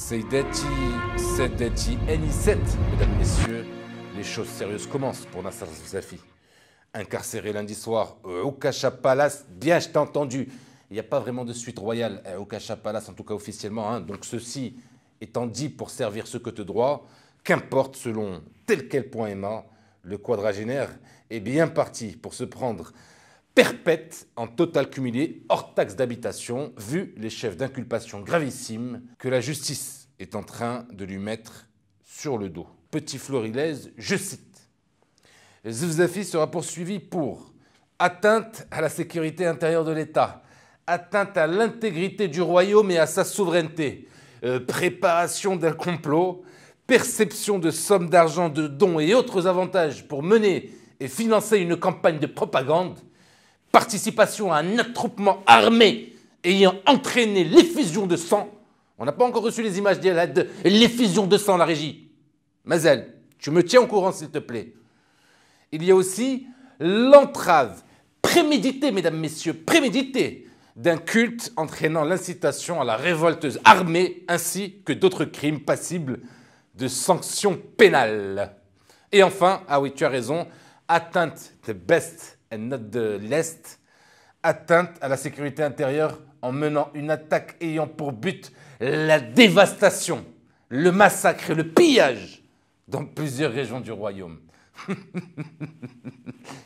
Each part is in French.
Seydati, Sedati, N7, mesdames, messieurs, les choses sérieuses commencent pour Nasser Zouzafi. Incarcéré lundi soir au Kasha Palace, bien je t'ai entendu, il n'y a pas vraiment de suite royale au Kasha Palace, en tout cas officiellement, hein. Donc ceci étant dit pour servir ce que te droit, qu'importe selon tel quel point aimant, le quadragénaire est bien parti pour se prendre perpète en total cumulé hors taxe d'habitation, vu les chefs d'inculpation gravissimes que la justice est en train de lui mettre sur le dos. Petit florilège, je cite. Zouzafi sera poursuivi pour atteinte à la sécurité intérieure de l'État, atteinte à l'intégrité du royaume et à sa souveraineté, préparation d'un complot, perception de sommes d'argent, de dons et autres avantages pour mener et financer une campagne de propagande, participation à un attroupement armé ayant entraîné l'effusion de sang. On n'a pas encore reçu les images de l'effusion de sang, la régie. Mazel, tu me tiens au courant, s'il te plaît. Il y a aussi l'entrave préméditée, mesdames, messieurs, préméditée d'un culte entraînant l'incitation à la révolte armée ainsi que d'autres crimes passibles de sanctions pénales. Et enfin, ah oui, tu as raison, atteinte de best and not de l'Est, atteinte à la sécurité intérieure en menant une attaque ayant pour but la dévastation, le massacre et le pillage dans plusieurs régions du royaume.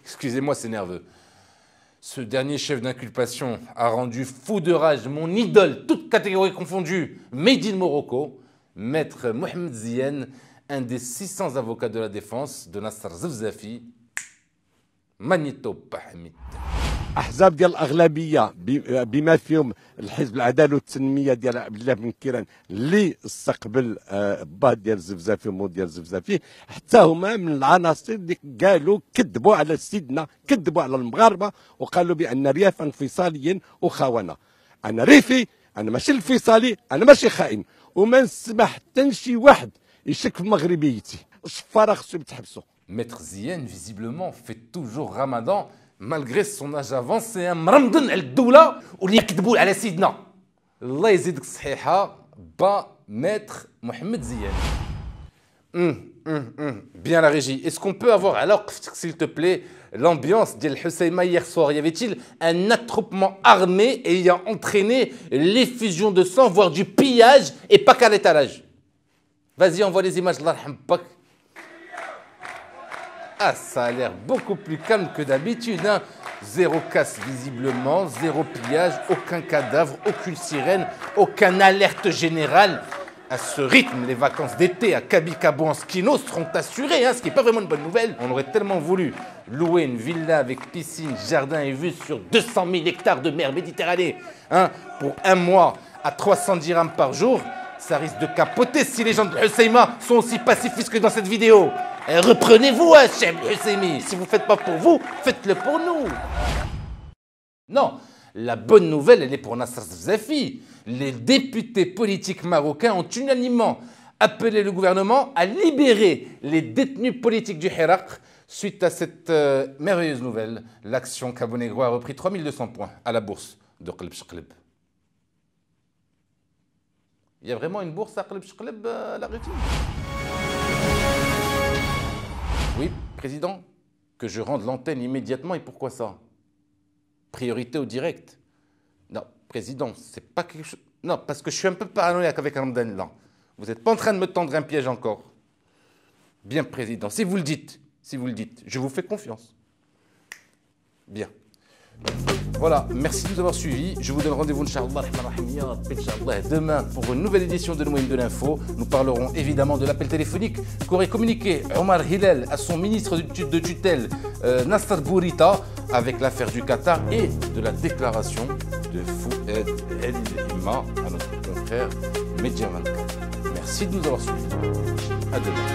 Excusez-moi, c'est nerveux. Ce dernier chef d'inculpation a rendu fou de rage mon idole, toute catégorie confondue, made in Morocco, maître Mohamed Ziyen, un des 600 avocats de la défense de Nasser Zouzafi. Magneto Bahmid. احزاب ديال الاغلبيه بما فيهم الحزب العداله والتنميه ديال عبد الله بن كيران اللي استقبل با ديال زفزافي ومو ديال زفزافي حتى هما من العناصر اللي قالوا كذبوا على سيدنا، كذبوا على المغاربه وقالوا بان ريافا انفصاليا وخونه. انا ريفي، انا ماشي الانفصالي، انا ماشي خائن، وما نسمح حتى شي واحد يشك في مغربيتي. الشفاره خصو يتحبسوا. Maître Ziyen, visiblement, fait toujours Ramadan, malgré son âge avancé. Mramdan al-Doula, ou l'yakdbou ala Sidna. Allah yazidk sahiha, ba Maître Mohamed Ziyen. Bien la régie. Est-ce qu'on peut avoir, alors, s'il te plaît, l'ambiance d'El Husseima hier soir? Y avait-il un attroupement armé ayant entraîné l'effusion de sang, voire du pillage, et pas qu'à l'étalage? Vas-y, envoie les images, Allah rahmpak. Ah, ça a l'air beaucoup plus calme que d'habitude, hein. Zéro casse visiblement, zéro pillage, aucun cadavre, aucune sirène, aucune alerte générale. À ce rythme, les vacances d'été à Kabikabo en skino seront assurées, hein, ce qui n'est pas vraiment une bonne nouvelle. On aurait tellement voulu louer une villa avec piscine, jardin et vue sur 200 000 hectares de mer Méditerranée, hein, pour un mois à 300 dirhams par jour. Ça risque de capoter si les gens de Husseima sont aussi pacifistes que dans cette vidéo. Reprenez-vous, Hachem Husseimi. Si vous ne faites pas pour vous, faites-le pour nous. Non, la bonne nouvelle, elle est pour Nasser Zouzafi. Les députés politiques marocains ont unanimement appelé le gouvernement à libérer les détenus politiques du Hirak. Suite à cette merveilleuse nouvelle, l'action Cabo Negro a repris 3200 points à la bourse de Qleb Shqleb. Il y a vraiment une bourse à Qleb Shqleb à la régie? Oui, président, que je rende l'antenne immédiatement, et pourquoi ça? Priorité au direct. Non, président, c'est pas quelque chose... Non, parce que je suis un peu paranoïaque avec Ramadan là. Vous n'êtes pas en train de me tendre un piège encore. Bien, président, si vous le dites, je vous fais confiance. Bien. Voilà, merci de nous avoir suivis. Je vous donne rendez-vous, Inch'Allah, demain pour une nouvelle édition de Noël de l'Info. Nous parlerons évidemment de l'appel téléphonique qu'aurait communiqué Omar Hillel à son ministre de tutelle, Nasser Bourita, avec l'affaire du Qatar et de la déclaration de Fouad El Imma à notre confrère Média 24. Merci de nous avoir suivis. À demain.